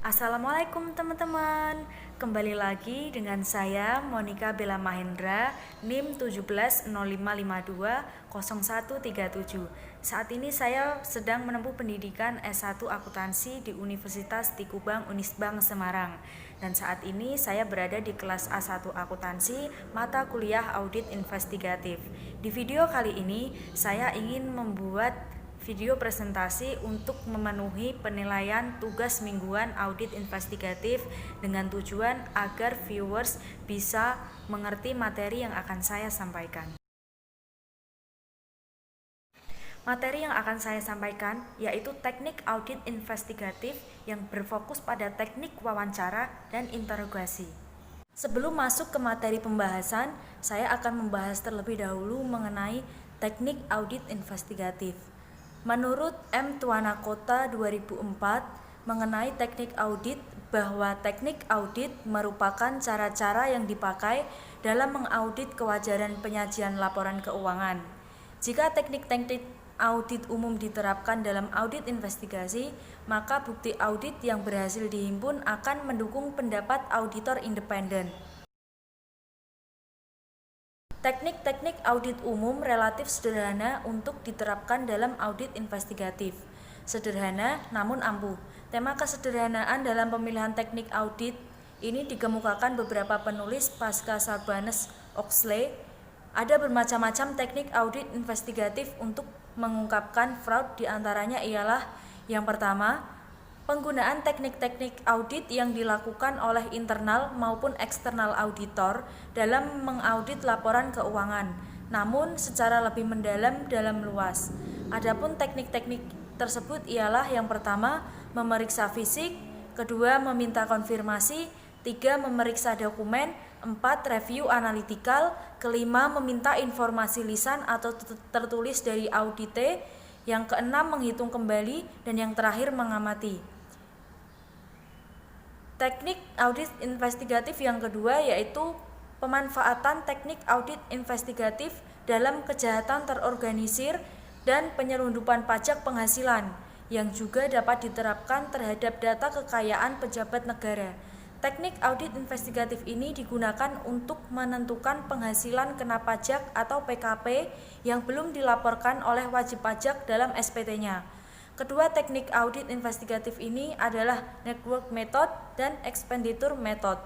Assalamualaikum teman-teman. Kembali lagi dengan saya Monica Bella Mahendra, NIM 1705520137. Saat ini saya sedang menempuh pendidikan S1 Akuntansi di Universitas Tikubang Unisbank Semarang. Dan saat ini saya berada di kelas A1 Akuntansi mata kuliah Audit Investigatif. Di video kali ini saya ingin membuat video presentasi untuk memenuhi penilaian tugas mingguan audit investigatif dengan tujuan agar viewers bisa mengerti materi yang akan saya sampaikan. Materi yang akan saya sampaikan yaitu teknik audit investigatif yang berfokus pada teknik wawancara dan interogasi. Sebelum masuk ke materi pembahasan, saya akan membahas terlebih dahulu mengenai teknik audit investigatif. Menurut M. Tuanakota 2004 mengenai teknik audit bahwa teknik audit merupakan cara-cara yang dipakai dalam mengaudit kewajaran penyajian laporan keuangan. Jika teknik-teknik audit umum diterapkan dalam audit investigasi, maka bukti audit yang berhasil dihimpun akan mendukung pendapat auditor independen. Teknik-teknik audit umum relatif sederhana untuk diterapkan dalam audit investigatif. Sederhana namun ampuh. Tema kesederhanaan dalam pemilihan teknik audit ini dikemukakan beberapa penulis pasca Sarbanes-Oxley. Ada bermacam-macam teknik audit investigatif untuk mengungkapkan fraud, diantaranya ialah yang pertama, penggunaan teknik-teknik audit yang dilakukan oleh internal maupun eksternal auditor dalam mengaudit laporan keuangan, namun secara lebih mendalam dalam luas. Adapun teknik-teknik tersebut ialah yang pertama, memeriksa fisik, kedua, meminta konfirmasi, tiga, memeriksa dokumen, empat, review analitikal, kelima, meminta informasi lisan atau tertulis dari audite, yang keenam, menghitung kembali, dan yang terakhir, mengamati. Teknik audit investigatif yang kedua yaitu pemanfaatan teknik audit investigatif dalam kejahatan terorganisir dan penyelundupan pajak penghasilan yang juga dapat diterapkan terhadap data kekayaan pejabat negara. Teknik audit investigatif ini digunakan untuk menentukan penghasilan kena pajak atau PKP yang belum dilaporkan oleh wajib pajak dalam SPT-nya. Kedua teknik audit investigatif ini adalah network method dan expenditure method.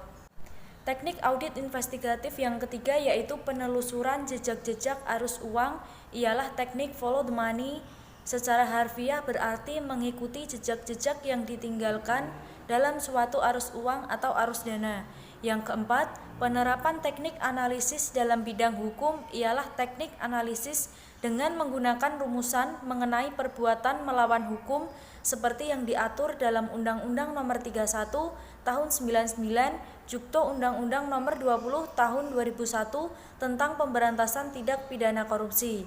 Teknik audit investigatif yang ketiga yaitu penelusuran jejak-jejak arus uang ialah teknik follow the money. Secara harfiah berarti mengikuti jejak-jejak yang ditinggalkan dalam suatu arus uang atau arus dana. Yang keempat, penerapan teknik analisis dalam bidang hukum ialah teknik analisis dengan menggunakan rumusan mengenai perbuatan melawan hukum seperti yang diatur dalam Undang-Undang Nomor 31 Tahun 99 Jukto Undang-Undang Nomor 20 Tahun 2001 tentang pemberantasan tindak pidana korupsi.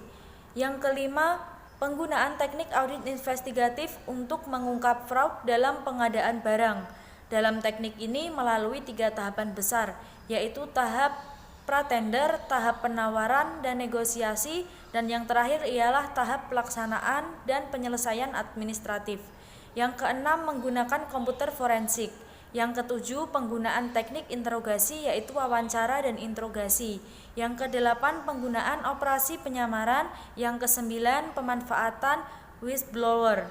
Yang kelima, penggunaan teknik audit investigatif untuk mengungkap fraud dalam pengadaan barang. Dalam teknik ini melalui 3 tahapan besar, yaitu tahap pratender, tahap penawaran dan negosiasi, dan yang terakhir ialah tahap pelaksanaan dan penyelesaian administratif. Yang keenam, menggunakan komputer forensik. Yang ketujuh, penggunaan teknik interogasi yaitu wawancara dan interogasi. Yang kedelapan, penggunaan operasi penyamaran. Yang kesembilan, pemanfaatan whistleblower.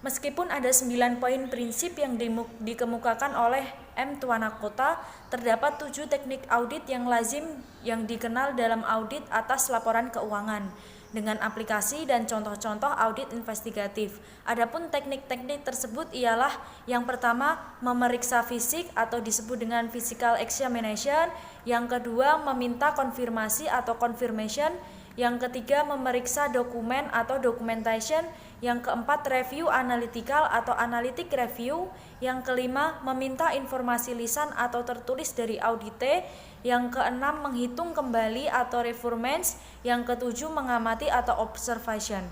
Meskipun ada 9 poin prinsip yang dikemukakan oleh M. Tuanakota, terdapat 7 teknik audit yang lazim yang dikenal dalam audit atas laporan keuangan dengan aplikasi dan contoh-contoh audit investigatif. Adapun teknik-teknik tersebut ialah yang pertama, memeriksa fisik atau disebut dengan physical examination, yang kedua, meminta konfirmasi atau confirmation, yang ketiga, memeriksa dokumen atau documentation, yang keempat, review analytical atau analytic review, yang kelima, meminta informasi lisan atau tertulis dari audite, yang keenam, menghitung kembali atau reformance, yang ketujuh, mengamati atau observation.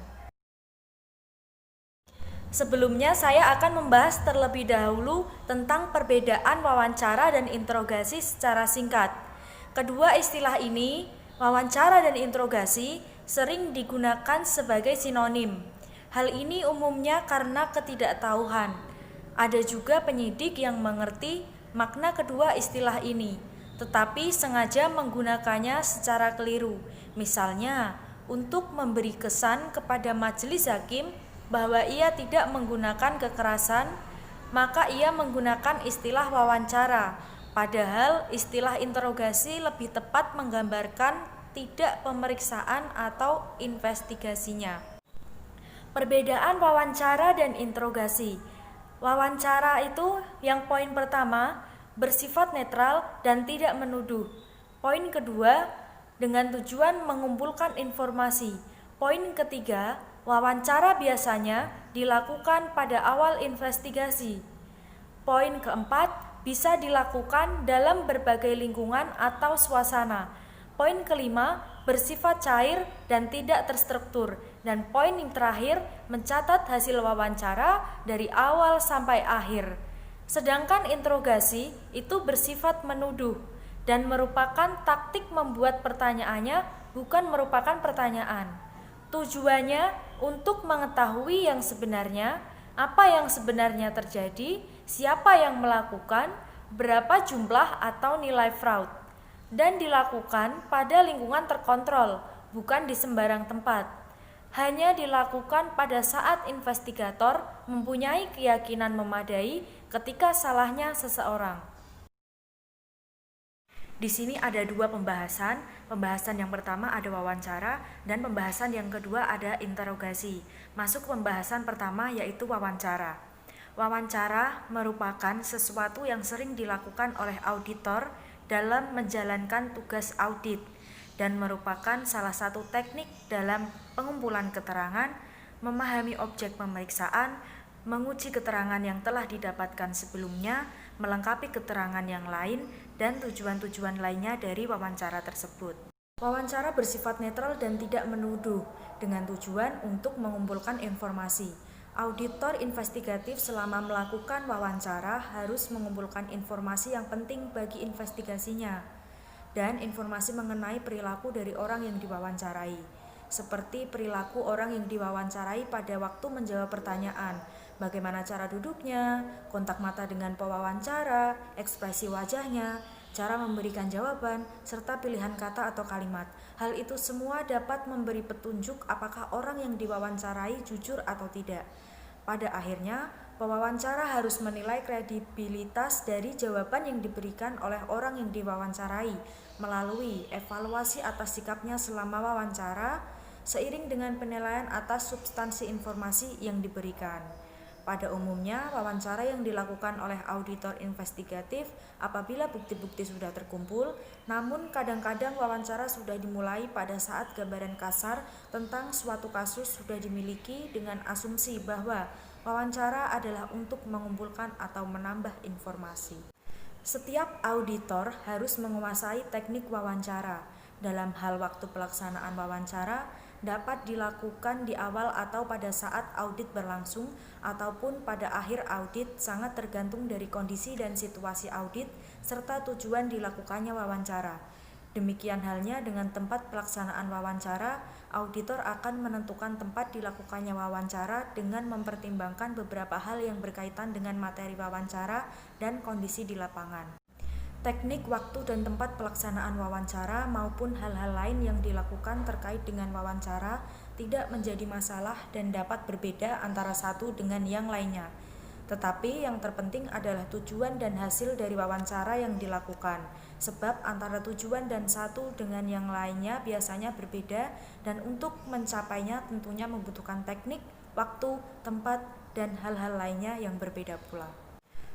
Sebelumnya saya akan membahas terlebih dahulu tentang perbedaan wawancara dan interogasi secara singkat. Kedua istilah ini, wawancara dan interogasi, sering digunakan sebagai sinonim. Hal ini umumnya karena ketidaktahuan. Ada juga penyidik yang mengerti makna kedua istilah ini, tetapi sengaja menggunakannya secara keliru. Misalnya, untuk memberi kesan kepada majelis hakim bahwa ia tidak menggunakan kekerasan, maka ia menggunakan istilah wawancara. Padahal istilah interogasi lebih tepat menggambarkan tidak pemeriksaan atau investigasinya. Perbedaan wawancara dan interogasi. Wawancara itu yang poin pertama bersifat netral dan tidak menuduh. Poin kedua dengan tujuan mengumpulkan informasi. Poin ketiga, wawancara biasanya dilakukan pada awal investigasi. Poin keempat, bisa dilakukan dalam berbagai lingkungan atau suasana. Poin kelima, bersifat cair dan tidak terstruktur. Dan poin yang terakhir, mencatat hasil wawancara dari awal sampai akhir. Sedangkan interogasi itu bersifat menuduh dan merupakan taktik membuat pertanyaannya bukan merupakan pertanyaan. Tujuannya untuk mengetahui yang sebenarnya, apa yang sebenarnya terjadi, siapa yang melakukan, berapa jumlah atau nilai fraud, dan dilakukan pada lingkungan terkontrol, bukan di sembarang tempat. Hanya dilakukan pada saat investigator mempunyai keyakinan memadai ketika salahnya seseorang. Di sini ada dua pembahasan. Pembahasan yang pertama ada wawancara dan pembahasan yang kedua ada interogasi. Masuk pembahasan pertama yaitu wawancara. Wawancara merupakan sesuatu yang sering dilakukan oleh auditor dalam menjalankan tugas audit dan merupakan salah satu teknik dalam pengumpulan keterangan, memahami objek pemeriksaan, menguji keterangan yang telah didapatkan sebelumnya, melengkapi keterangan yang lain, dan tujuan-tujuan lainnya dari wawancara tersebut. Wawancara bersifat netral dan tidak menuduh, dengan tujuan untuk mengumpulkan informasi. Auditor investigatif selama melakukan wawancara harus mengumpulkan informasi yang penting bagi investigasinya, dan informasi mengenai perilaku dari orang yang diwawancarai, seperti perilaku orang yang diwawancarai pada waktu menjawab pertanyaan, bagaimana cara duduknya, kontak mata dengan pewawancara, ekspresi wajahnya, cara memberikan jawaban, serta pilihan kata atau kalimat. Hal itu semua dapat memberi petunjuk apakah orang yang diwawancarai jujur atau tidak. Pada akhirnya, pewawancara harus menilai kredibilitas dari jawaban yang diberikan oleh orang yang diwawancarai melalui evaluasi atas sikapnya selama wawancara, seiring dengan penilaian atas substansi informasi yang diberikan. Pada umumnya, wawancara yang dilakukan oleh auditor investigatif apabila bukti-bukti sudah terkumpul, namun kadang-kadang wawancara sudah dimulai pada saat gambaran kasar tentang suatu kasus sudah dimiliki dengan asumsi bahwa wawancara adalah untuk mengumpulkan atau menambah informasi. Setiap auditor harus menguasai teknik wawancara. Dalam hal waktu pelaksanaan wawancara, dapat dilakukan di awal atau pada saat audit berlangsung ataupun pada akhir audit, sangat tergantung dari kondisi dan situasi audit serta tujuan dilakukannya wawancara. Demikian halnya dengan tempat pelaksanaan wawancara, auditor akan menentukan tempat dilakukannya wawancara dengan mempertimbangkan beberapa hal yang berkaitan dengan materi wawancara dan kondisi di lapangan. Teknik, waktu, dan tempat pelaksanaan wawancara maupun hal-hal lain yang dilakukan terkait dengan wawancara tidak menjadi masalah dan dapat berbeda antara satu dengan yang lainnya. Tetapi yang terpenting adalah tujuan dan hasil dari wawancara yang dilakukan, sebab antara tujuan dan satu dengan yang lainnya biasanya berbeda dan untuk mencapainya tentunya membutuhkan teknik, waktu, tempat, dan hal-hal lainnya yang berbeda pula.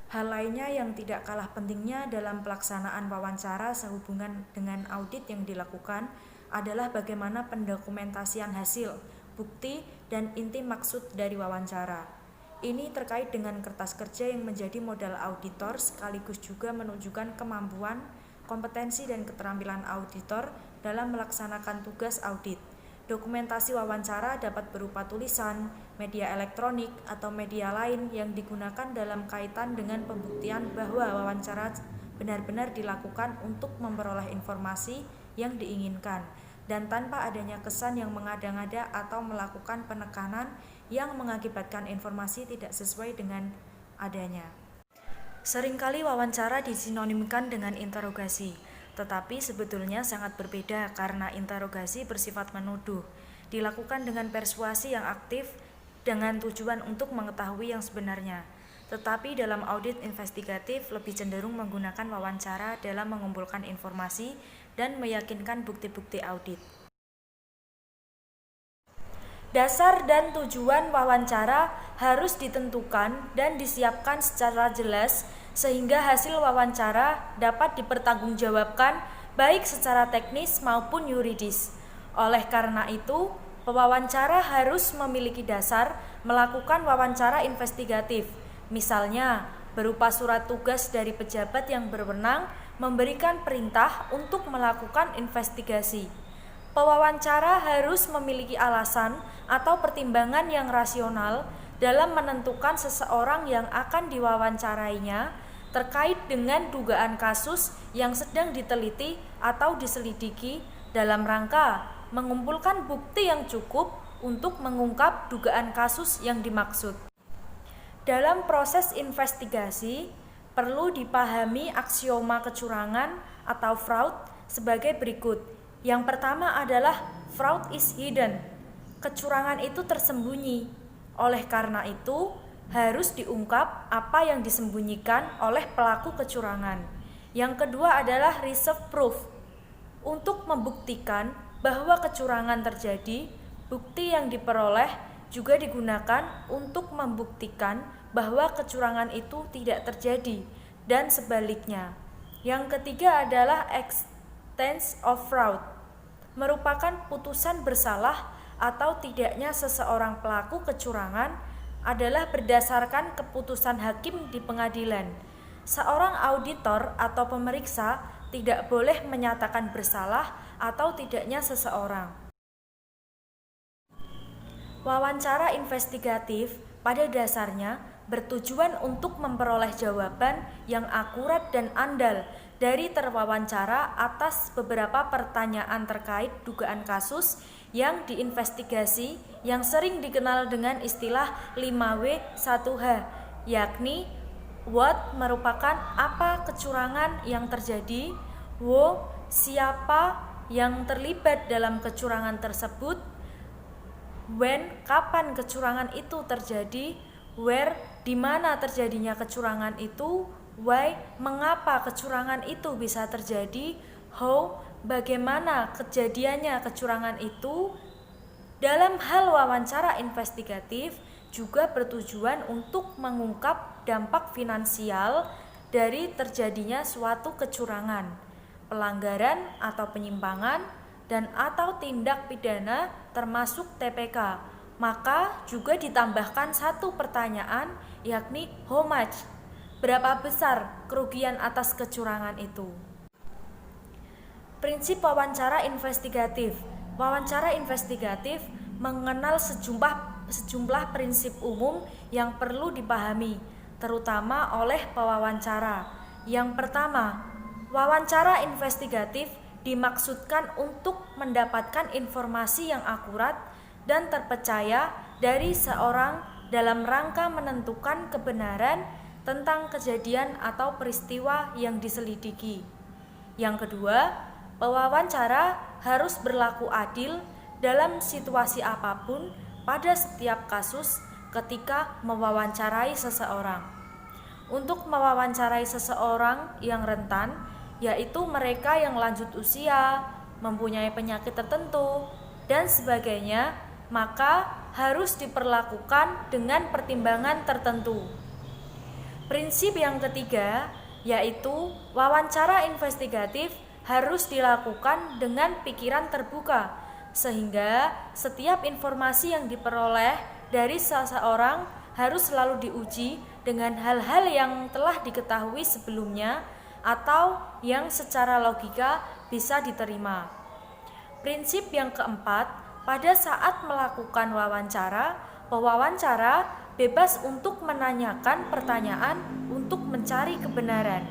Hal lainnya yang tidak kalah pentingnya dalam pelaksanaan wawancara sehubungan dengan audit yang dilakukan adalah bagaimana pendokumentasian hasil, bukti, dan inti maksud dari wawancara. Ini terkait dengan kertas kerja yang menjadi modal auditor sekaligus juga menunjukkan kemampuan, kompetensi, dan keterampilan auditor dalam melaksanakan tugas audit. Dokumentasi wawancara dapat berupa tulisan, media elektronik, atau media lain yang digunakan dalam kaitan dengan pembuktian bahwa wawancara benar-benar dilakukan untuk memperoleh informasi yang diinginkan dan tanpa adanya kesan yang mengada-ngada atau melakukan penekanan yang mengakibatkan informasi tidak sesuai dengan adanya. Seringkali wawancara disinonimkan dengan interogasi, tetapi sebetulnya sangat berbeda karena interogasi bersifat menuduh, dilakukan dengan persuasi yang aktif dengan tujuan untuk mengetahui yang sebenarnya. Tetapi dalam audit investigatif lebih cenderung menggunakan wawancara dalam mengumpulkan informasi dan meyakinkan bukti-bukti audit. Dasar dan tujuan wawancara harus ditentukan dan disiapkan secara jelas sehingga hasil wawancara dapat dipertanggungjawabkan baik secara teknis maupun yuridis. Oleh karena itu, pewawancara harus memiliki dasar melakukan wawancara investigatif. Misalnya, berupa surat tugas dari pejabat yang berwenang memberikan perintah untuk melakukan investigasi. Pewawancara harus memiliki alasan atau pertimbangan yang rasional dalam menentukan seseorang yang akan diwawancarainya terkait dengan dugaan kasus yang sedang diteliti atau diselidiki dalam rangka mengumpulkan bukti yang cukup untuk mengungkap dugaan kasus yang dimaksud. Dalam proses investigasi, perlu dipahami aksioma kecurangan atau fraud sebagai berikut. Yang pertama adalah fraud is hidden. Kecurangan itu tersembunyi. Oleh karena itu, harus diungkap apa yang disembunyikan oleh pelaku kecurangan. Yang kedua adalah reserve proof. Untuk membuktikan bahwa kecurangan terjadi, bukti yang diperoleh juga digunakan untuk membuktikan bahwa kecurangan itu tidak terjadi dan sebaliknya. Yang ketiga adalah extent of fraud, merupakan putusan bersalah atau tidaknya seseorang pelaku kecurangan adalah berdasarkan keputusan hakim di pengadilan. Seorang auditor atau pemeriksa tidak boleh menyatakan bersalah atau tidaknya seseorang. Wawancara investigatif pada dasarnya bertujuan untuk memperoleh jawaban yang akurat dan andal dari terwawancara atas beberapa pertanyaan terkait dugaan kasus yang diinvestigasi yang sering dikenal dengan istilah 5W1H, yakni what merupakan apa kecurangan yang terjadi, wo siapa yang terlibat dalam kecurangan tersebut, when kapan kecurangan itu terjadi, where di mana terjadinya kecurangan itu, why mengapa kecurangan itu bisa terjadi, how bagaimana kejadiannya kecurangan itu. Dalam hal wawancara investigatif juga bertujuan untuk mengungkap dampak finansial dari terjadinya suatu kecurangan, pelanggaran atau penyimpangan dan atau tindak pidana termasuk TPK. Maka juga ditambahkan satu pertanyaan, yakni how much, berapa besar kerugian atas kecurangan itu. Prinsip wawancara investigatif. Wawancara investigatif mengenal sejumlah prinsip umum yang perlu dipahami, terutama oleh pewawancara. Yang pertama, wawancara investigatif dimaksudkan untuk mendapatkan informasi yang akurat dan terpercaya dari seorang dalam rangka menentukan kebenaran tentang kejadian atau peristiwa yang diselidiki. Yang kedua, pewawancara harus berlaku adil dalam situasi apapun pada setiap kasus ketika mewawancarai seseorang. Untuk mewawancarai seseorang yang rentan, yaitu mereka yang lanjut usia, mempunyai penyakit tertentu, dan sebagainya, maka harus diperlakukan dengan pertimbangan tertentu. Prinsip yang ketiga, yaitu wawancara investigatif harus dilakukan dengan pikiran terbuka, sehingga setiap informasi yang diperoleh dari seseorang harus selalu diuji dengan hal-hal yang telah diketahui sebelumnya atau yang secara logika bisa diterima. Prinsip yang keempat, pada saat melakukan wawancara, pewawancara bebas untuk menanyakan pertanyaan untuk mencari kebenaran.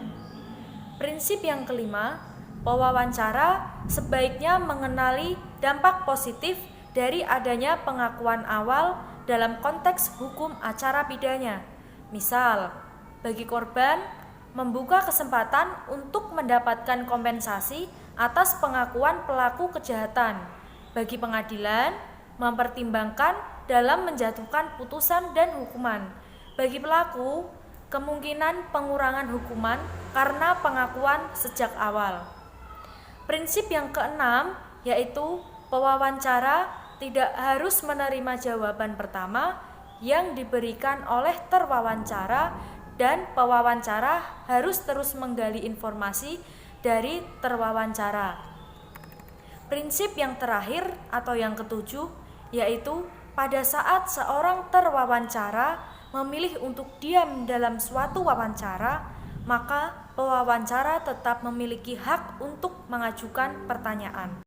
Prinsip yang kelima, pewawancara sebaiknya mengenali dampak positif dari adanya pengakuan awal dalam konteks hukum acara pidana. Misal, bagi korban, membuka kesempatan untuk mendapatkan kompensasi atas pengakuan pelaku kejahatan. Bagi pengadilan, mempertimbangkan dalam menjatuhkan putusan dan hukuman. Bagi pelaku, kemungkinan pengurangan hukuman karena pengakuan sejak awal. Prinsip yang keenam yaitu pewawancara tidak harus menerima jawaban pertama yang diberikan oleh terwawancara dan pewawancara harus terus menggali informasi dari terwawancara. Prinsip yang terakhir atau yang ketujuh yaitu pada saat seorang terwawancara memilih untuk diam dalam suatu wawancara, maka pewawancara tetap memiliki hak untuk mengajukan pertanyaan.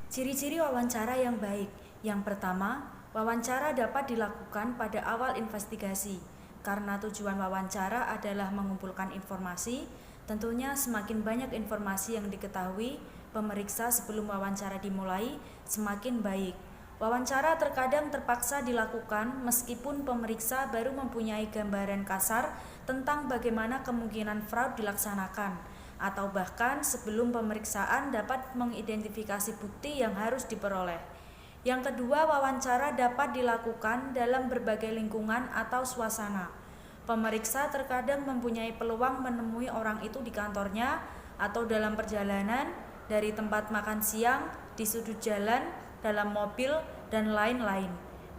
Ciri-ciri wawancara yang baik. Yang pertama, wawancara dapat dilakukan pada awal investigasi. Karena tujuan wawancara adalah mengumpulkan informasi, tentunya semakin banyak informasi yang diketahui pemeriksa sebelum wawancara dimulai, semakin baik. Wawancara terkadang terpaksa dilakukan meskipun pemeriksa baru mempunyai gambaran kasar tentang bagaimana kemungkinan fraud dilaksanakan, atau bahkan sebelum pemeriksaan dapat mengidentifikasi bukti yang harus diperoleh. Yang kedua, wawancara dapat dilakukan dalam berbagai lingkungan atau suasana. Pemeriksa terkadang mempunyai peluang menemui orang itu di kantornya atau dalam perjalanan, dari tempat makan siang, di sudut jalan, dalam mobil, dan lain-lain.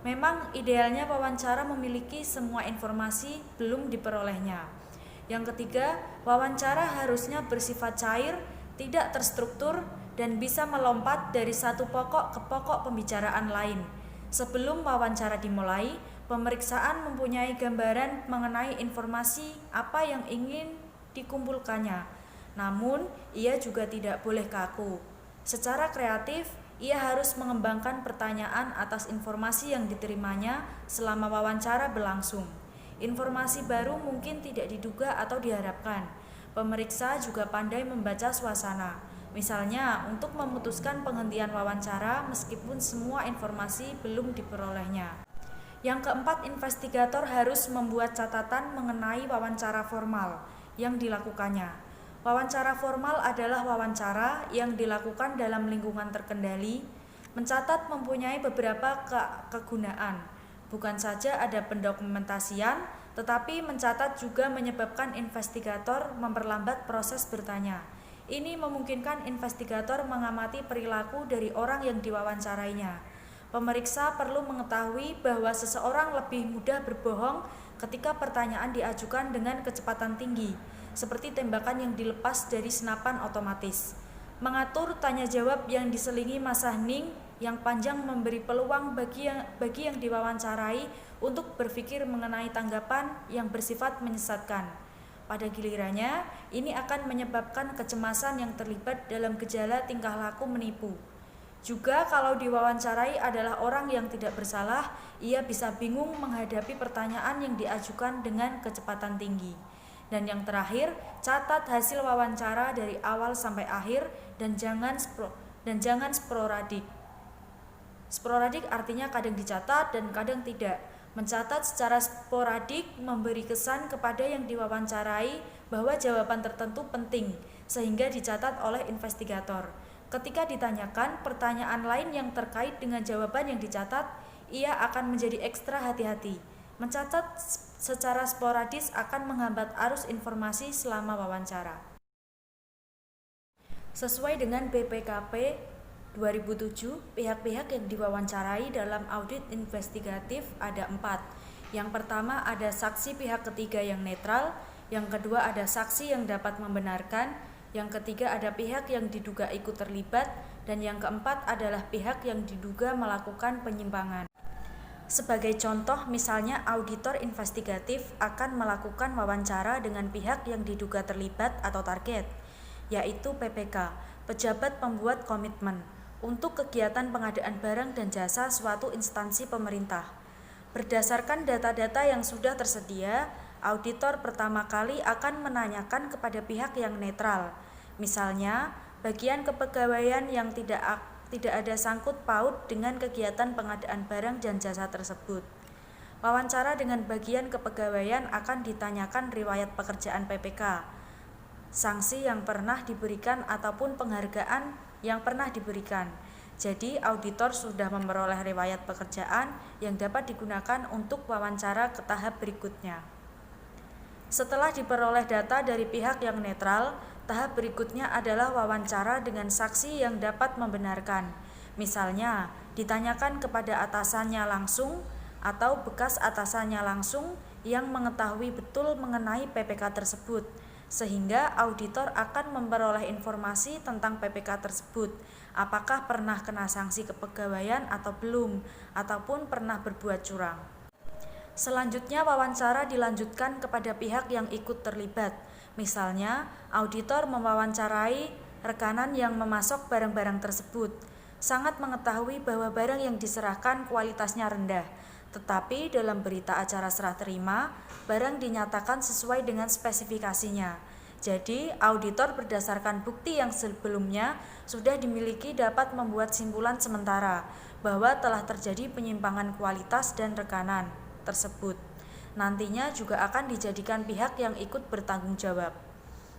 Memang idealnya wawancara memiliki semua informasi belum diperolehnya. Yang ketiga, wawancara harusnya bersifat cair, tidak terstruktur, dan bisa melompat dari satu pokok ke pokok pembicaraan lain. Sebelum wawancara dimulai, pemeriksaan mempunyai gambaran mengenai informasi apa yang ingin dikumpulkannya. Namun, ia juga tidak boleh kaku. Secara kreatif, ia harus mengembangkan pertanyaan atas informasi yang diterimanya selama wawancara berlangsung. Informasi baru mungkin tidak diduga atau diharapkan. Pemeriksa juga pandai membaca suasana. Misalnya, untuk memutuskan penghentian wawancara meskipun semua informasi belum diperolehnya. Yang keempat, investigator harus membuat catatan mengenai wawancara formal yang dilakukannya. Wawancara formal adalah wawancara yang dilakukan dalam lingkungan terkendali. Mencatat mempunyai beberapa kegunaan. Bukan saja ada pendokumentasian, tetapi mencatat juga menyebabkan investigator memperlambat proses bertanya. Ini memungkinkan investigator mengamati perilaku dari orang yang diwawancarainya. Pemeriksa perlu mengetahui bahwa seseorang lebih mudah berbohong ketika pertanyaan diajukan dengan kecepatan tinggi, seperti tembakan yang dilepas dari senapan otomatis. Mengatur tanya jawab yang diselingi masa hening yang panjang memberi peluang bagi yang diwawancarai untuk berpikir mengenai tanggapan yang bersifat menyesatkan. Pada gilirannya, ini akan menyebabkan kecemasan yang terlibat dalam gejala tingkah laku menipu. Juga kalau diwawancarai adalah orang yang tidak bersalah, ia bisa bingung menghadapi pertanyaan yang diajukan dengan kecepatan tinggi. Dan yang terakhir, catat hasil wawancara dari awal sampai akhir dan jangan sporadik. Sporadik artinya kadang dicatat dan kadang tidak. Mencatat secara sporadik memberi kesan kepada yang diwawancarai bahwa jawaban tertentu penting, sehingga dicatat oleh investigator. Ketika ditanyakan pertanyaan lain yang terkait dengan jawaban yang dicatat, ia akan menjadi ekstra hati-hati. Mencatat secara sporadis akan menghambat arus informasi selama wawancara. Sesuai dengan BPKP 2007, pihak-pihak yang diwawancarai dalam audit investigatif ada 4. Yang pertama ada saksi pihak ketiga yang netral, yang kedua ada saksi yang dapat membenarkan, yang ketiga ada pihak yang diduga ikut terlibat, dan yang keempat adalah pihak yang diduga melakukan penyimpangan. Sebagai contoh, misalnya auditor investigatif akan melakukan wawancara dengan pihak yang diduga terlibat atau target, yaitu PPK, pejabat pembuat komitmen, untuk kegiatan pengadaan barang dan jasa suatu instansi pemerintah. Berdasarkan data-data yang sudah tersedia, auditor pertama kali akan menanyakan kepada pihak yang netral, misalnya bagian kepegawaian yang tidak ada sangkut paut dengan kegiatan pengadaan barang dan jasa tersebut. Wawancara dengan bagian kepegawaian akan ditanyakan riwayat pekerjaan PPK, sanksi yang pernah diberikan ataupun penghargaan yang pernah diberikan. Jadi auditor sudah memperoleh riwayat pekerjaan yang dapat digunakan untuk wawancara ke tahap berikutnya. Setelah diperoleh data dari pihak yang netral, tahap berikutnya adalah wawancara dengan saksi yang dapat membenarkan. Misalnya, ditanyakan kepada atasannya langsung atau bekas atasannya langsung yang mengetahui betul mengenai PPK tersebut, sehingga auditor akan memperoleh informasi tentang PPK tersebut, apakah pernah kena sanksi kepegawaian atau belum, ataupun pernah berbuat curang. Selanjutnya, wawancara dilanjutkan kepada pihak yang ikut terlibat. Misalnya, auditor mewawancarai rekanan yang memasok barang-barang tersebut. Sangat mengetahui bahwa barang yang diserahkan kualitasnya rendah, tetapi dalam berita acara serah terima, barang dinyatakan sesuai dengan spesifikasinya. Jadi, auditor berdasarkan bukti yang sebelumnya sudah dimiliki dapat membuat simpulan sementara bahwa telah terjadi penyimpangan kualitas dan rekanan tersebut. Nantinya juga akan dijadikan pihak yang ikut bertanggung jawab.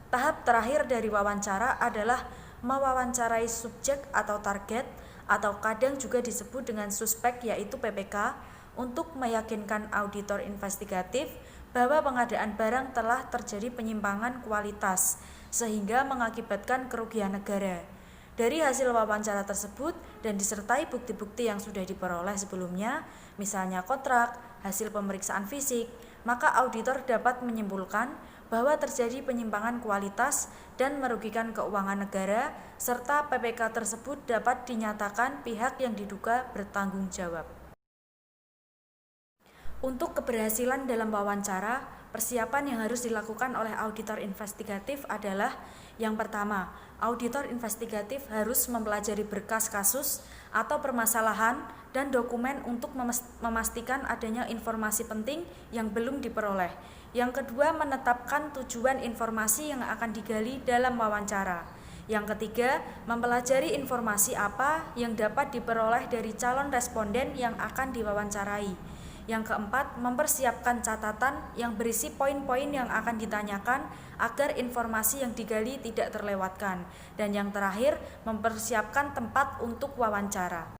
Tahap terakhir dari wawancara adalah mewawancarai subjek atau target, atau kadang juga disebut dengan suspek yaitu PPK, untuk meyakinkan auditor investigatif bahwa pengadaan barang telah terjadi penyimpangan kualitas sehingga mengakibatkan kerugian negara. Dari hasil wawancara tersebut dan disertai bukti-bukti yang sudah diperoleh sebelumnya, misalnya kontrak, hasil pemeriksaan fisik, maka auditor dapat menyimpulkan bahwa terjadi penyimpangan kualitas dan merugikan keuangan negara, serta PPK tersebut dapat dinyatakan pihak yang diduga bertanggung jawab. Untuk keberhasilan dalam wawancara, persiapan yang harus dilakukan oleh auditor investigatif adalah: yang pertama, auditor investigatif harus mempelajari berkas kasus atau permasalahan dan dokumen untuk memastikan adanya informasi penting yang belum diperoleh. Yang kedua, menetapkan tujuan informasi yang akan digali dalam wawancara. Yang ketiga, mempelajari informasi apa yang dapat diperoleh dari calon responden yang akan diwawancarai. Yang keempat, mempersiapkan catatan yang berisi poin-poin yang akan ditanyakan agar informasi yang digali tidak terlewatkan. Dan yang terakhir, mempersiapkan tempat untuk wawancara.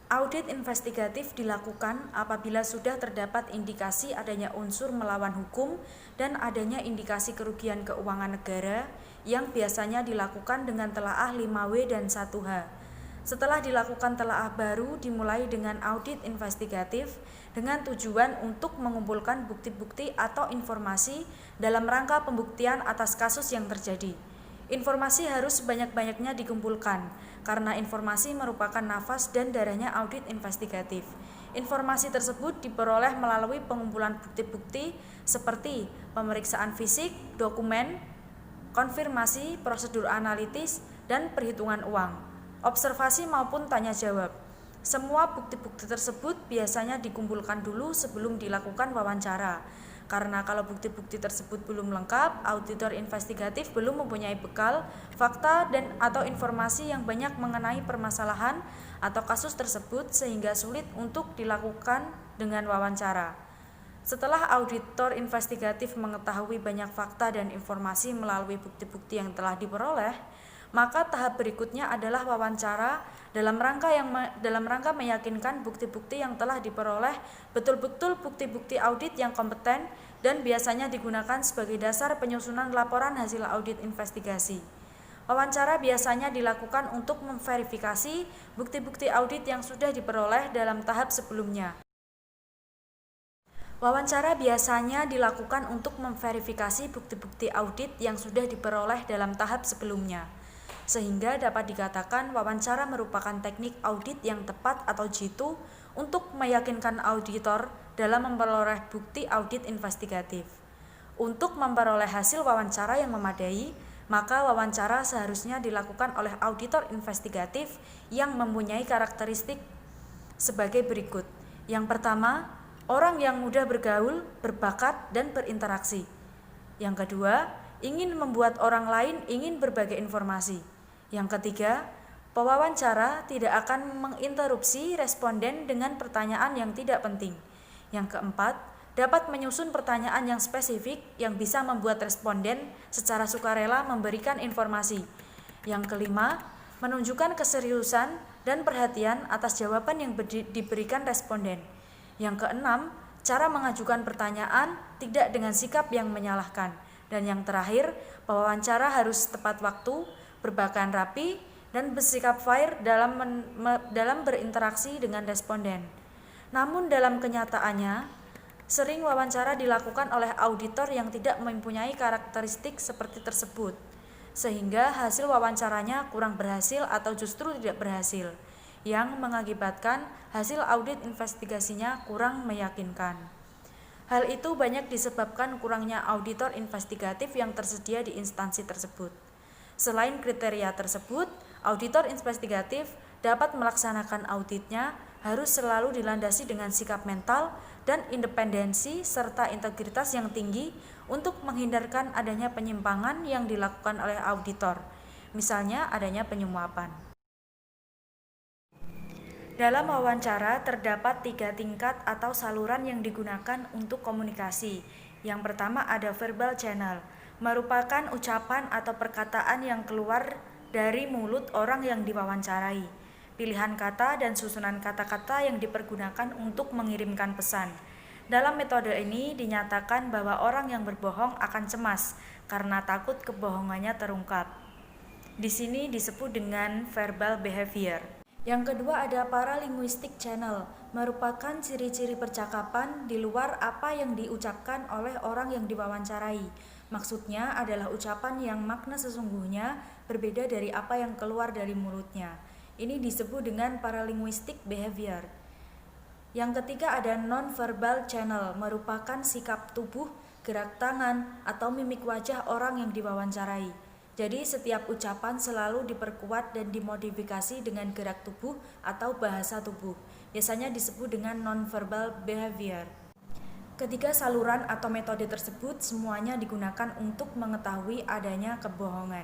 Audit investigatif dilakukan apabila sudah terdapat indikasi adanya unsur melawan hukum dan adanya indikasi kerugian keuangan negara yang biasanya dilakukan dengan telaah 5W dan 1H. Setelah dilakukan telaah baru dimulai dengan audit investigatif dengan tujuan untuk mengumpulkan bukti-bukti atau informasi dalam rangka pembuktian atas kasus yang terjadi. Informasi harus sebanyak-banyaknya dikumpulkan karena informasi merupakan nafas dan darahnya audit investigatif. Informasi tersebut diperoleh melalui pengumpulan bukti-bukti seperti pemeriksaan fisik, dokumen, konfirmasi, prosedur analitis, dan perhitungan uang, observasi maupun tanya jawab. Semua bukti-bukti tersebut biasanya dikumpulkan dulu sebelum dilakukan wawancara. Karena kalau bukti-bukti tersebut belum lengkap, auditor investigatif belum mempunyai bekal, fakta dan atau informasi yang banyak mengenai permasalahan atau kasus tersebut sehingga sulit untuk dilakukan dengan wawancara. Setelah auditor investigatif mengetahui banyak fakta dan informasi melalui bukti-bukti yang telah diperoleh, maka tahap berikutnya adalah wawancara dalam rangka meyakinkan bukti-bukti yang telah diperoleh betul-betul bukti-bukti audit yang kompeten dan biasanya digunakan sebagai dasar penyusunan laporan hasil audit investigasi. Wawancara biasanya dilakukan untuk memverifikasi bukti-bukti audit yang sudah diperoleh dalam tahap sebelumnya. Wawancara biasanya dilakukan untuk memverifikasi bukti-bukti audit yang sudah diperoleh dalam tahap sebelumnya, sehingga dapat dikatakan wawancara merupakan teknik audit yang tepat atau jitu untuk meyakinkan auditor dalam memperoleh bukti audit investigatif. Untuk memperoleh hasil wawancara yang memadai, maka wawancara seharusnya dilakukan oleh auditor investigatif yang mempunyai karakteristik sebagai berikut. Yang pertama, orang yang mudah bergaul, berbakat, dan berinteraksi. Yang kedua, ingin membuat orang lain ingin berbagi informasi. Yang ketiga, pewawancara tidak akan menginterupsi responden dengan pertanyaan yang tidak penting. Yang keempat, dapat menyusun pertanyaan yang spesifik yang bisa membuat responden secara sukarela memberikan informasi. Yang kelima, menunjukkan keseriusan dan perhatian atas jawaban yang diberikan responden. Yang keenam, cara mengajukan pertanyaan tidak dengan sikap yang menyalahkan. Dan yang terakhir, pewawancara harus tepat waktu, berpakaian rapi, dan bersikap fair dalam berinteraksi dengan responden. Namun dalam kenyataannya, sering wawancara dilakukan oleh auditor yang tidak mempunyai karakteristik seperti tersebut, sehingga hasil wawancaranya kurang berhasil atau justru tidak berhasil, yang mengakibatkan hasil audit investigasinya kurang meyakinkan. Hal itu banyak disebabkan kurangnya auditor investigatif yang tersedia di instansi tersebut. Selain kriteria tersebut, auditor investigatif dapat melaksanakan auditnya harus selalu dilandasi dengan sikap mental dan independensi serta integritas yang tinggi untuk menghindarkan adanya penyimpangan yang dilakukan oleh auditor, misalnya adanya penyuapan. Dalam wawancara terdapat 3 tingkat atau saluran yang digunakan untuk komunikasi. Yang pertama ada verbal channel, merupakan ucapan atau perkataan yang keluar dari mulut orang yang diwawancarai. Pilihan kata dan susunan kata-kata yang dipergunakan untuk mengirimkan pesan. Dalam metode ini dinyatakan bahwa orang yang berbohong akan cemas karena takut kebohongannya terungkap. Di sini disebut dengan verbal behavior. Yang kedua ada paralinguistic channel, merupakan ciri-ciri percakapan di luar apa yang diucapkan oleh orang yang diwawancarai. Maksudnya adalah ucapan yang makna sesungguhnya berbeda dari apa yang keluar dari mulutnya. Ini disebut dengan paralinguistic behavior. Yang ketiga ada non-verbal channel, merupakan sikap tubuh, gerak tangan, atau mimik wajah orang yang diwawancarai. Jadi setiap ucapan selalu diperkuat dan dimodifikasi dengan gerak tubuh atau bahasa tubuh. Biasanya disebut dengan non-verbal behavior. Ketiga saluran atau metode tersebut semuanya digunakan untuk mengetahui adanya kebohongan.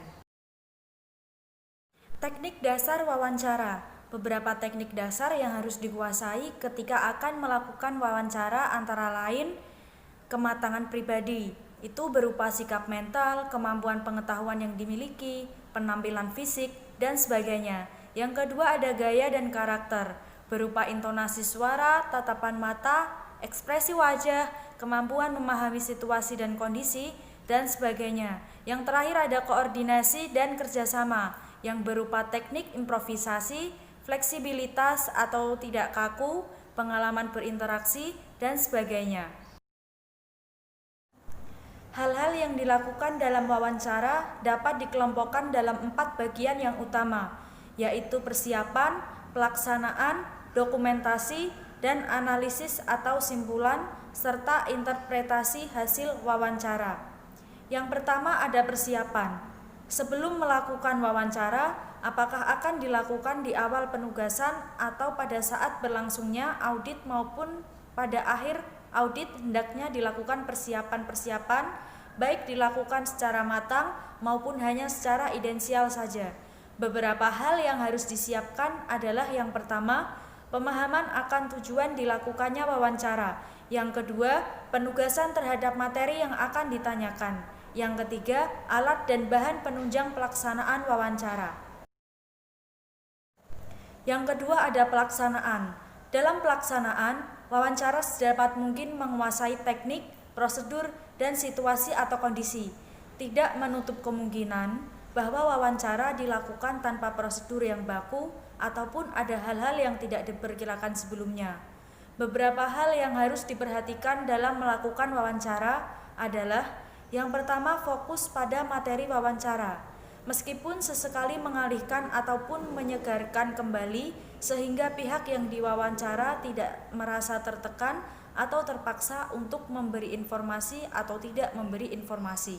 Teknik dasar wawancara. Beberapa teknik dasar yang harus dikuasai ketika akan melakukan wawancara antara lain kematangan pribadi, itu berupa sikap mental, kemampuan pengetahuan yang dimiliki, penampilan fisik, dan sebagainya. Yang kedua ada gaya dan karakter, berupa intonasi suara, tatapan mata, ekspresi wajah, kemampuan memahami situasi dan kondisi, dan sebagainya. Yang terakhir ada koordinasi dan kerjasama, yang berupa teknik improvisasi, fleksibilitas atau tidak kaku, pengalaman berinteraksi, dan sebagainya. Hal-hal yang dilakukan dalam wawancara dapat dikelompokkan dalam 4 bagian yang utama, yaitu persiapan, pelaksanaan, dokumentasi, dan analisis atau simpulan, serta interpretasi hasil wawancara. Yang pertama ada persiapan. Sebelum melakukan wawancara, apakah akan dilakukan di awal penugasan atau pada saat berlangsungnya audit maupun pada akhir audit hendaknya dilakukan persiapan-persiapan, baik dilakukan secara matang maupun hanya secara idensial saja. Beberapa hal yang harus disiapkan adalah yang pertama, pemahaman akan tujuan dilakukannya wawancara. Yang kedua, penugasan terhadap materi yang akan ditanyakan. Yang ketiga, alat dan bahan penunjang pelaksanaan wawancara. Yang kedua ada pelaksanaan. Dalam pelaksanaan, wawancara sedapat mungkin menguasai teknik, prosedur, dan situasi atau kondisi. Tidak menutup kemungkinan bahwa wawancara dilakukan tanpa prosedur yang baku ataupun ada hal-hal yang tidak diperkirakan sebelumnya. Beberapa hal yang harus diperhatikan dalam melakukan wawancara adalah yang pertama, fokus pada materi wawancara. Meskipun sesekali mengalihkan ataupun menyegarkan kembali sehingga pihak yang diwawancara tidak merasa tertekan atau terpaksa untuk memberi informasi atau tidak memberi informasi.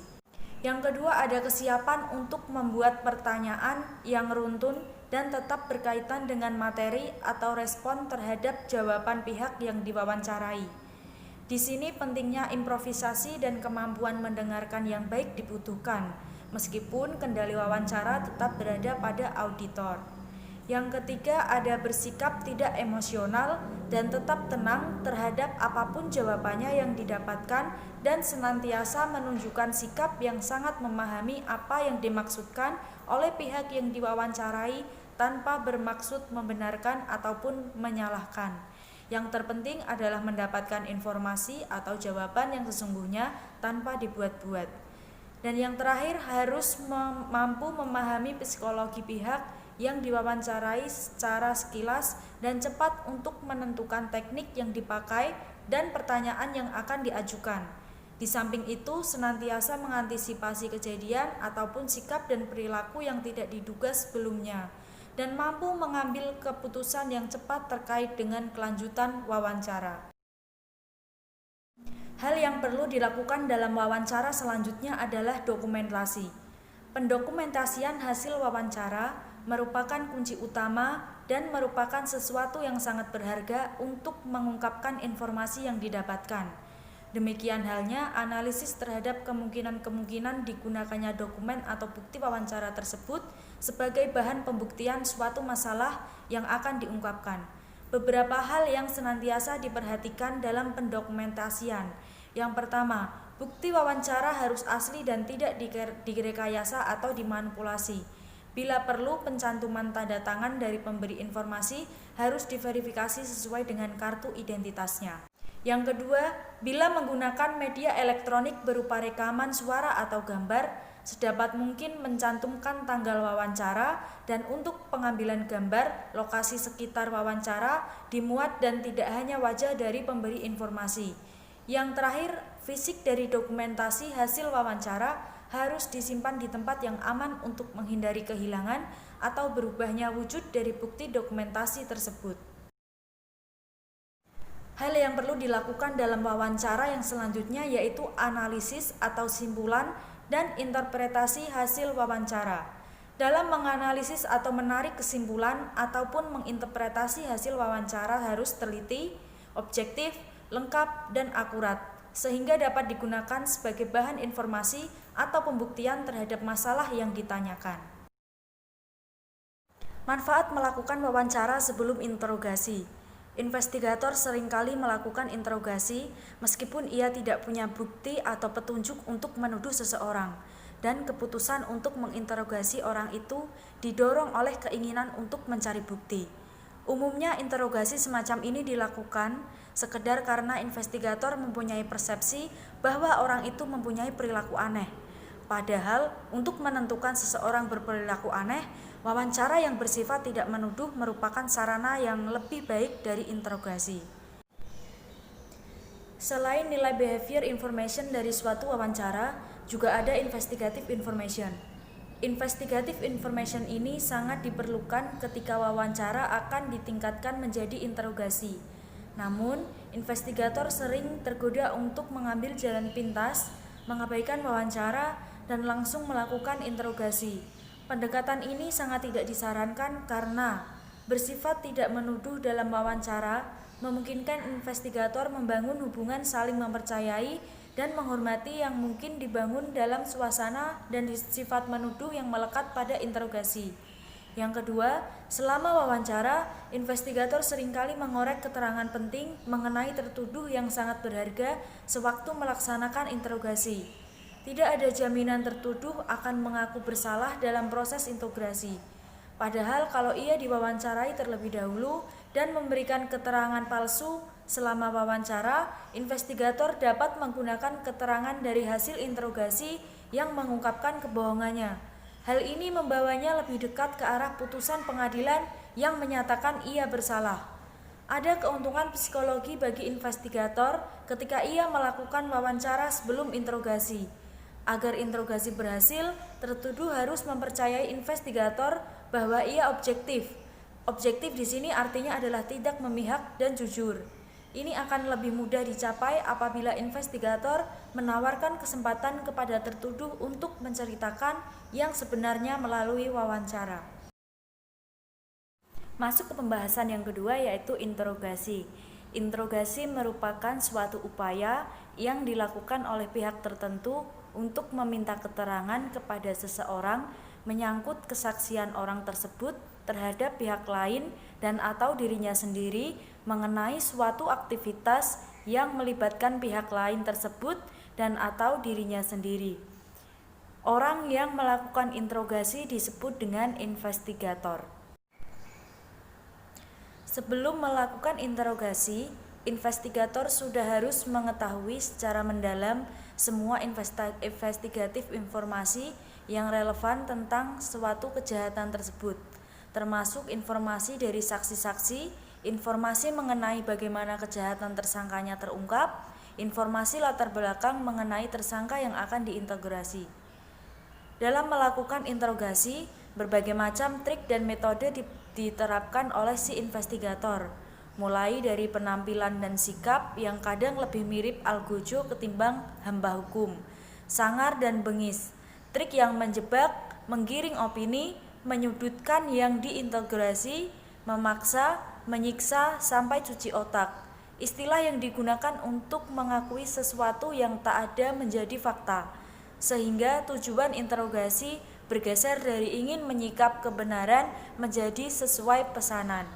Yang kedua ada kesiapan untuk membuat pertanyaan yang runtun dan tetap berkaitan dengan materi atau respon terhadap jawaban pihak yang diwawancarai. Di sini pentingnya improvisasi dan kemampuan mendengarkan yang baik dibutuhkan. Meskipun kendali wawancara tetap berada pada auditor. Yang ketiga, ada bersikap tidak emosional dan tetap tenang terhadap apapun jawabannya yang didapatkan dan senantiasa menunjukkan sikap yang sangat memahami apa yang dimaksudkan oleh pihak yang diwawancarai tanpa bermaksud membenarkan ataupun menyalahkan. Yang terpenting adalah mendapatkan informasi atau jawaban yang sesungguhnya tanpa dibuat-buat. Dan yang terakhir, harus mampu memahami psikologi pihak yang diwawancarai secara sekilas dan cepat untuk menentukan teknik yang dipakai dan pertanyaan yang akan diajukan. Di samping itu, senantiasa mengantisipasi kejadian ataupun sikap dan perilaku yang tidak diduga sebelumnya, dan mampu mengambil keputusan yang cepat terkait dengan kelanjutan wawancara. Hal yang perlu dilakukan dalam wawancara selanjutnya adalah dokumentasi. Pendokumentasian hasil wawancara merupakan kunci utama dan merupakan sesuatu yang sangat berharga untuk mengungkapkan informasi yang didapatkan. Demikian halnya analisis terhadap kemungkinan-kemungkinan digunakannya dokumen atau bukti wawancara tersebut sebagai bahan pembuktian suatu masalah yang akan diungkapkan. Beberapa hal yang senantiasa diperhatikan dalam pendokumentasian. Yang pertama, bukti wawancara harus asli dan tidak direkayasa atau dimanipulasi. Bila perlu, pencantuman tanda tangan dari pemberi informasi harus diverifikasi sesuai dengan kartu identitasnya. Yang kedua, bila menggunakan media elektronik berupa rekaman suara atau gambar, sedapat mungkin mencantumkan tanggal wawancara dan untuk pengambilan gambar, lokasi sekitar wawancara dimuat dan tidak hanya wajah dari pemberi informasi. Yang terakhir, fisik dari dokumentasi hasil wawancara harus disimpan di tempat yang aman untuk menghindari kehilangan atau berubahnya wujud dari bukti dokumentasi tersebut. Hal yang perlu dilakukan dalam wawancara yang selanjutnya yaitu analisis atau simpulan dan interpretasi hasil wawancara. Dalam menganalisis atau menarik kesimpulan ataupun menginterpretasi hasil wawancara harus teliti, objektif, lengkap, dan akurat, sehingga dapat digunakan sebagai bahan informasi atau pembuktian terhadap masalah yang ditanyakan. Manfaat melakukan wawancara sebelum interogasi. Investigator seringkali melakukan interogasi meskipun ia tidak punya bukti atau petunjuk untuk menuduh seseorang, dan keputusan untuk menginterogasi orang itu didorong oleh keinginan untuk mencari bukti. Umumnya interogasi semacam ini dilakukan sekedar karena investigator mempunyai persepsi bahwa orang itu mempunyai perilaku aneh. Padahal untuk menentukan seseorang berperilaku aneh, wawancara yang bersifat tidak menuduh merupakan sarana yang lebih baik dari interogasi. Selain nilai behavior information dari suatu wawancara, juga ada investigative information. Investigative information ini sangat diperlukan ketika wawancara akan ditingkatkan menjadi interogasi. Namun, investigator sering tergoda untuk mengambil jalan pintas, mengabaikan wawancara, dan langsung melakukan interogasi. Pendekatan ini sangat tidak disarankan karena bersifat tidak menuduh dalam wawancara, memungkinkan investigator membangun hubungan saling mempercayai dan menghormati yang mungkin dibangun dalam suasana dan sifat menuduh yang melekat pada interogasi. Yang kedua, selama wawancara, investigator seringkali mengorek keterangan penting mengenai tertuduh yang sangat berharga sewaktu melaksanakan interogasi. Tidak ada jaminan tertuduh akan mengaku bersalah dalam proses interogasi. Padahal kalau ia diwawancarai terlebih dahulu dan memberikan keterangan palsu selama wawancara, investigator dapat menggunakan keterangan dari hasil interogasi yang mengungkapkan kebohongannya. Hal ini membawanya lebih dekat ke arah putusan pengadilan yang menyatakan ia bersalah. Ada keuntungan psikologi bagi investigator ketika ia melakukan wawancara sebelum interogasi. Agar interogasi berhasil, tertuduh harus mempercayai investigator bahwa ia objektif. Objektif di sini artinya adalah tidak memihak dan jujur. Ini akan lebih mudah dicapai apabila investigator menawarkan kesempatan kepada tertuduh untuk menceritakan yang sebenarnya melalui wawancara. Masuk ke pembahasan yang kedua yaitu interogasi. Interogasi merupakan suatu upaya yang dilakukan oleh pihak tertentu untuk meminta keterangan kepada seseorang menyangkut kesaksian orang tersebut terhadap pihak lain dan atau dirinya sendiri mengenai suatu aktivitas yang melibatkan pihak lain tersebut dan atau dirinya sendiri. Orang yang melakukan interogasi disebut dengan investigator. Sebelum melakukan interogasi, investigator sudah harus mengetahui secara mendalam semua investigatif informasi yang relevan tentang suatu kejahatan tersebut, termasuk informasi dari saksi-saksi, informasi mengenai bagaimana kejahatan tersangkanya terungkap, informasi latar belakang mengenai tersangka yang akan diinterogasi. Dalam melakukan interogasi, berbagai macam trik dan metode diterapkan oleh si investigator, mulai dari penampilan dan sikap yang kadang lebih mirip algojo ketimbang hamba hukum, sangar dan bengis, trik yang menjebak, menggiring opini, menyudutkan yang diinterogasi, memaksa, menyiksa, sampai cuci otak. Istilah yang digunakan untuk mengakui sesuatu yang tak ada menjadi fakta, sehingga tujuan interogasi bergeser dari ingin menyikap kebenaran menjadi sesuai pesanan.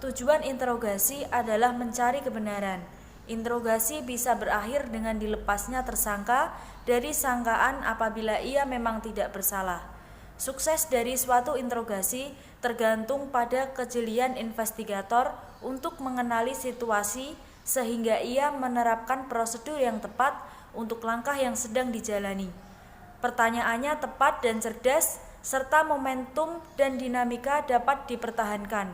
Tujuan interogasi adalah mencari kebenaran. Interogasi bisa berakhir dengan dilepasnya tersangka dari sangkaan apabila ia memang tidak bersalah. Sukses dari suatu interogasi tergantung pada kejelian investigator untuk mengenali situasi sehingga ia menerapkan prosedur yang tepat untuk langkah yang sedang dijalani. Pertanyaannya tepat dan cerdas, serta momentum dan dinamika dapat dipertahankan.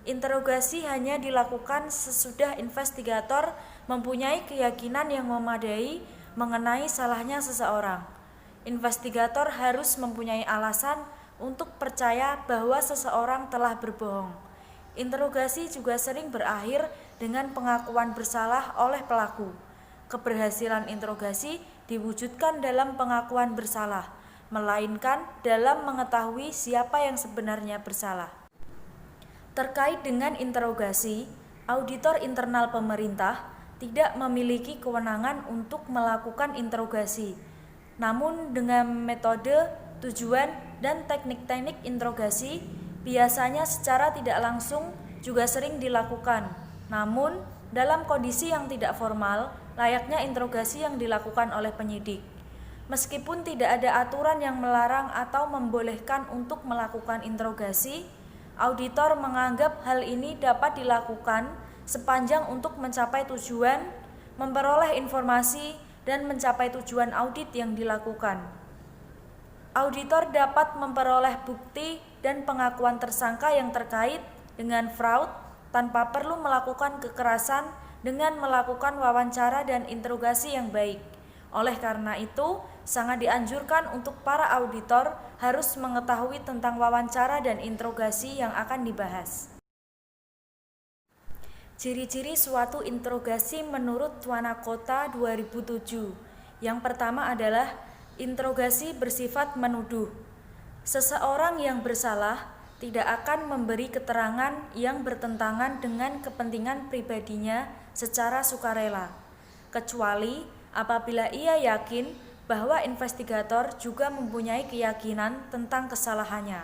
Interogasi hanya dilakukan sesudah investigator mempunyai keyakinan yang memadai mengenai salahnya seseorang. Investigator harus mempunyai alasan untuk percaya bahwa seseorang telah berbohong. Interogasi juga sering berakhir dengan pengakuan bersalah oleh pelaku. Keberhasilan interogasi diwujudkan dalam pengakuan bersalah, melainkan dalam mengetahui siapa yang sebenarnya bersalah. Terkait dengan interogasi, auditor internal pemerintah tidak memiliki kewenangan untuk melakukan interogasi. Namun dengan metode, tujuan, dan teknik-teknik interogasi biasanya secara tidak langsung juga sering dilakukan. Namun dalam kondisi yang tidak formal, layaknya interogasi yang dilakukan oleh penyidik. Meskipun tidak ada aturan yang melarang atau membolehkan untuk melakukan interogasi, auditor menganggap hal ini dapat dilakukan sepanjang untuk mencapai tujuan, memperoleh informasi, dan mencapai tujuan audit yang dilakukan. Auditor dapat memperoleh bukti dan pengakuan tersangka yang terkait dengan fraud tanpa perlu melakukan kekerasan dengan melakukan wawancara dan interogasi yang baik. Oleh karena itu, sangat dianjurkan untuk para auditor harus mengetahui tentang wawancara dan interogasi yang akan dibahas. Ciri-ciri suatu interogasi menurut Twanakota 2007. Yang pertama adalah interogasi bersifat menuduh. Seseorang yang bersalah tidak akan memberi keterangan yang bertentangan dengan kepentingan pribadinya secara sukarela, kecuali apabila ia yakin bahwa investigator juga mempunyai keyakinan tentang kesalahannya.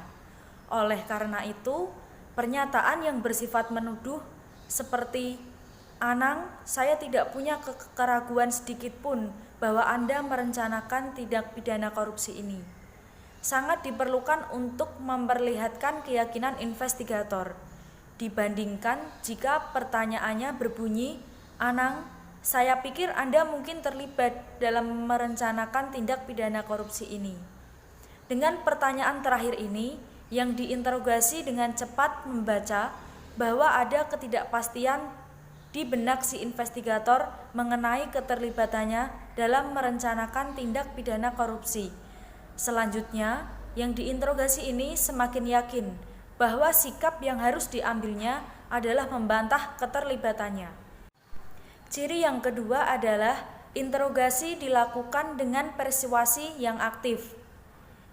Oleh karena itu, pernyataan yang bersifat menuduh seperti, "Anang, saya tidak punya keraguan sedikit pun bahwa Anda merencanakan tindak pidana korupsi ini," sangat diperlukan untuk memperlihatkan keyakinan investigator, dibandingkan jika pertanyaannya berbunyi, "Anang, saya pikir Anda mungkin terlibat dalam merencanakan tindak pidana korupsi ini." Dengan pertanyaan terakhir ini, yang diinterogasi dengan cepat membaca bahwa ada ketidakpastian di benak si investigator mengenai keterlibatannya dalam merencanakan tindak pidana korupsi. Selanjutnya, yang diinterogasi ini semakin yakin bahwa sikap yang harus diambilnya adalah membantah keterlibatannya. Ciri yang kedua adalah interogasi dilakukan dengan persuasi yang aktif.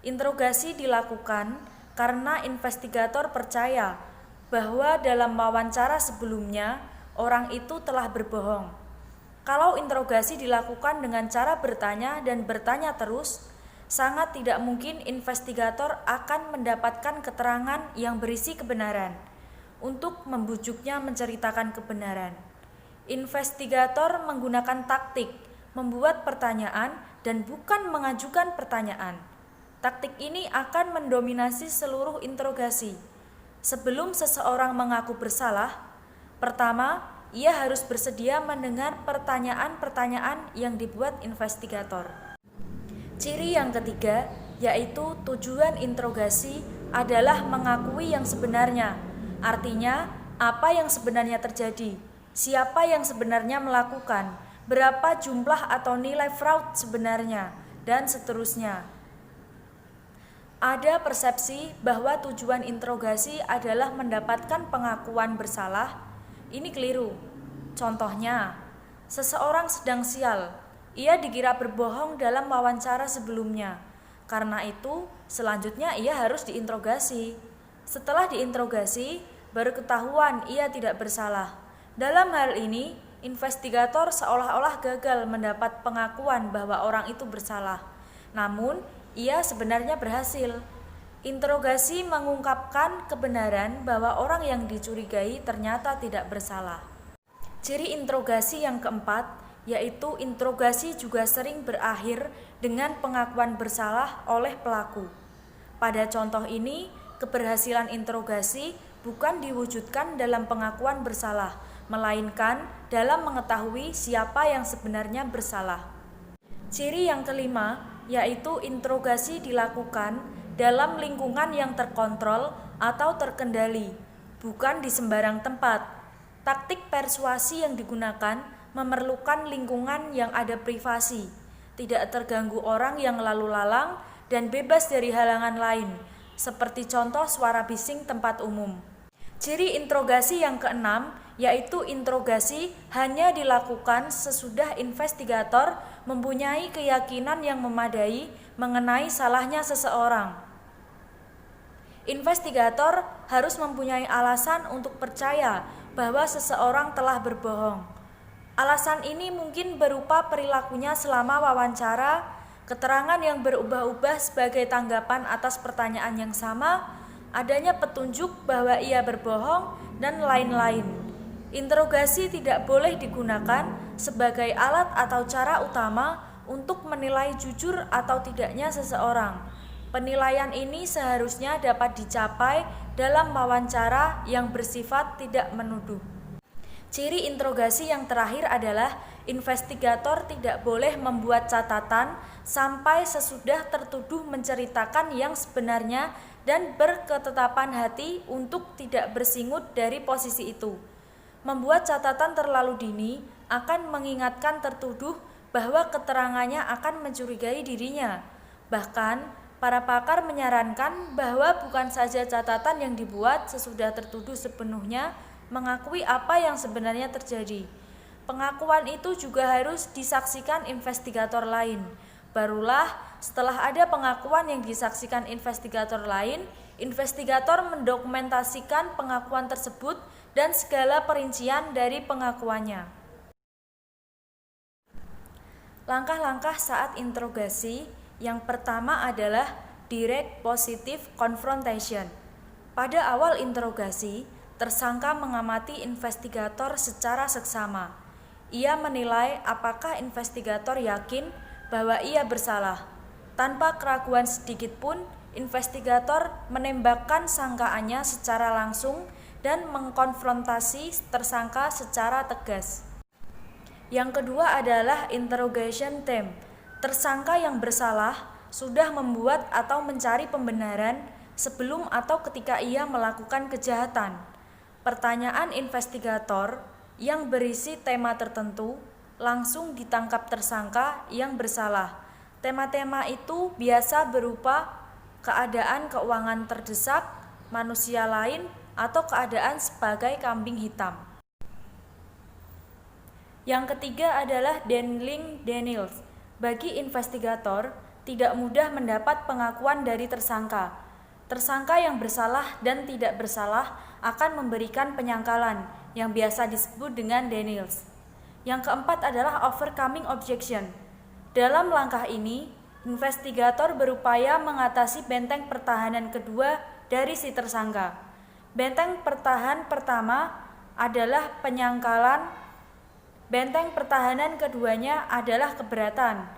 Interogasi dilakukan karena investigator percaya bahwa dalam wawancara sebelumnya orang itu telah berbohong. Kalau interogasi dilakukan dengan cara bertanya dan bertanya terus, sangat tidak mungkin investigator akan mendapatkan keterangan yang berisi kebenaran untuk membujuknya menceritakan kebenaran. Investigator menggunakan taktik membuat pertanyaan dan bukan mengajukan pertanyaan. Taktik ini akan mendominasi seluruh interogasi. Sebelum seseorang mengaku bersalah, pertama, ia harus bersedia mendengar pertanyaan-pertanyaan yang dibuat investigator. Ciri yang ketiga, yaitu tujuan interogasi adalah mengakui yang sebenarnya. Artinya, apa yang sebenarnya terjadi, siapa yang sebenarnya melakukan, berapa jumlah atau nilai fraud sebenarnya, dan seterusnya. Ada persepsi bahwa tujuan interogasi adalah mendapatkan pengakuan bersalah. Ini keliru. Contohnya, seseorang sedang sial. Ia dikira berbohong dalam wawancara sebelumnya. Karena itu, selanjutnya ia harus diinterogasi. Setelah diinterogasi, baru ketahuan ia tidak bersalah. Dalam hal ini, investigator seolah-olah gagal mendapat pengakuan bahwa orang itu bersalah. Namun, ia sebenarnya berhasil. Interogasi mengungkapkan kebenaran bahwa orang yang dicurigai ternyata tidak bersalah. Ciri interogasi yang keempat, yaitu interogasi juga sering berakhir dengan pengakuan bersalah oleh pelaku. Pada contoh ini, keberhasilan interogasi bukan diwujudkan dalam pengakuan bersalah, melainkan dalam mengetahui siapa yang sebenarnya bersalah. Ciri yang kelima, yaitu interogasi dilakukan dalam lingkungan yang terkontrol atau terkendali, bukan di sembarang tempat. Taktik persuasi yang digunakan memerlukan lingkungan yang ada privasi, tidak terganggu orang yang lalu lalang, dan bebas dari halangan lain, seperti contoh suara bising tempat umum. Ciri interogasi yang keenam, yaitu interogasi hanya dilakukan sesudah investigator mempunyai keyakinan yang memadai mengenai salahnya seseorang. Investigator harus mempunyai alasan untuk percaya bahwa seseorang telah berbohong. Alasan ini mungkin berupa perilakunya selama wawancara, keterangan yang berubah-ubah sebagai tanggapan atas pertanyaan yang sama, adanya petunjuk bahwa ia berbohong, dan lain-lain. Interogasi tidak boleh digunakan sebagai alat atau cara utama untuk menilai jujur atau tidaknya seseorang. Penilaian ini seharusnya dapat dicapai dalam wawancara yang bersifat tidak menuduh. Ciri interogasi yang terakhir adalah investigator tidak boleh membuat catatan sampai sesudah tertuduh menceritakan yang sebenarnya dan berketetapan hati untuk tidak bersingut dari posisi itu. Membuat catatan terlalu dini akan mengingatkan tertuduh bahwa keterangannya akan mencurigai dirinya. Bahkan, para pakar menyarankan bahwa bukan saja catatan yang dibuat sesudah tertuduh sepenuhnya mengakui apa yang sebenarnya terjadi. Pengakuan itu juga harus disaksikan investigator lain. Barulah setelah ada pengakuan yang disaksikan investigator lain, investigator mendokumentasikan pengakuan tersebut dan segala perincian dari pengakuannya. Langkah-langkah saat interogasi yang pertama adalah direct positive confrontation. Pada awal interogasi, tersangka mengamati investigator secara seksama. Ia menilai apakah investigator yakin bahwa ia bersalah. Tanpa keraguan sedikit pun, investigator menembakkan sangkaannya secara langsung dan mengkonfrontasi tersangka secara tegas. Yang kedua adalah interrogation theme. Tersangka yang bersalah sudah membuat atau mencari pembenaran sebelum atau ketika ia melakukan kejahatan. Pertanyaan investigator yang berisi tema tertentu langsung ditangkap tersangka yang bersalah. Tema-tema itu biasa berupa keadaan keuangan terdesak, manusia lain, atau keadaan sebagai kambing hitam. Yang ketiga adalah Dangling Daniels. Bagi investigator, tidak mudah mendapat pengakuan dari tersangka. Tersangka yang bersalah dan tidak bersalah akan memberikan penyangkalan yang biasa disebut dengan Daniels. Yang keempat adalah overcoming objection. Dalam langkah ini, investigator berupaya mengatasi benteng pertahanan kedua dari si tersangka. Benteng pertahanan pertama adalah penyangkalan, benteng pertahanan keduanya adalah keberatan.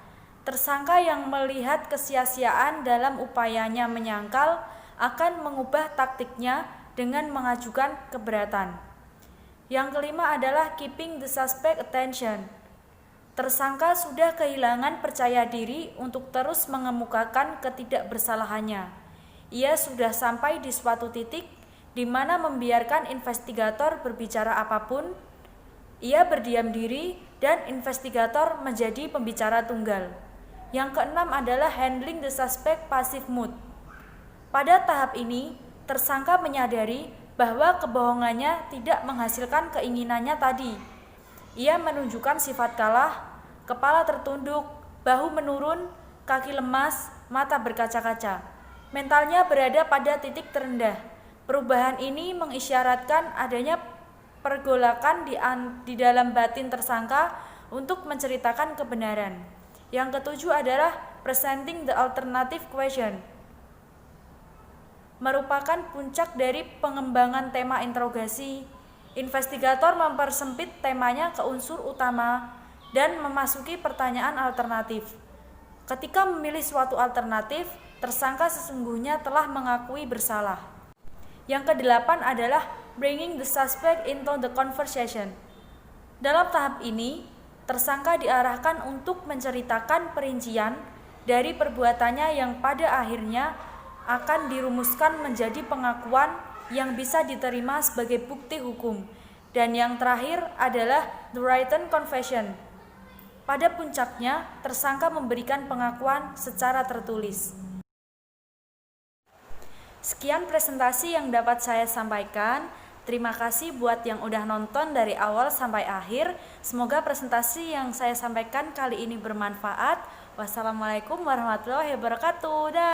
Tersangka yang melihat kesia-siaan dalam upayanya menyangkal akan mengubah taktiknya dengan mengajukan keberatan. Yang kelima adalah keeping the suspect attention. Tersangka sudah kehilangan percaya diri untuk terus mengemukakan ketidakbersalahannya. Ia sudah sampai di suatu titik di mana membiarkan investigator berbicara apapun. Ia berdiam diri dan investigator menjadi pembicara tunggal. Yang keenam adalah handling the suspect passive mood. Pada tahap ini, tersangka menyadari bahwa kebohongannya tidak menghasilkan keinginannya tadi. Ia menunjukkan sifat kalah, kepala tertunduk, bahu menurun, kaki lemas, mata berkaca-kaca. Mentalnya berada pada titik terendah. Perubahan ini mengisyaratkan adanya pergolakan di dalam batin tersangka untuk menceritakan kebenaran. Yang ketujuh adalah presenting the alternative question. Merupakan puncak dari pengembangan tema interogasi. Investigator mempersempit temanya ke unsur utama dan memasuki pertanyaan alternatif. Ketika memilih suatu alternatif, tersangka sesungguhnya telah mengakui bersalah. Yang kedelapan adalah bringing the suspect into the conversation. Dalam tahap ini, tersangka diarahkan untuk menceritakan perincian dari perbuatannya yang pada akhirnya akan dirumuskan menjadi pengakuan yang bisa diterima sebagai bukti hukum. Dan yang terakhir adalah the written confession. Pada puncaknya, tersangka memberikan pengakuan secara tertulis. Sekian presentasi yang dapat saya sampaikan. Terima kasih buat yang udah nonton dari awal sampai akhir. Semoga presentasi yang saya sampaikan kali ini bermanfaat. Wassalamualaikum warahmatullahi wabarakatuh.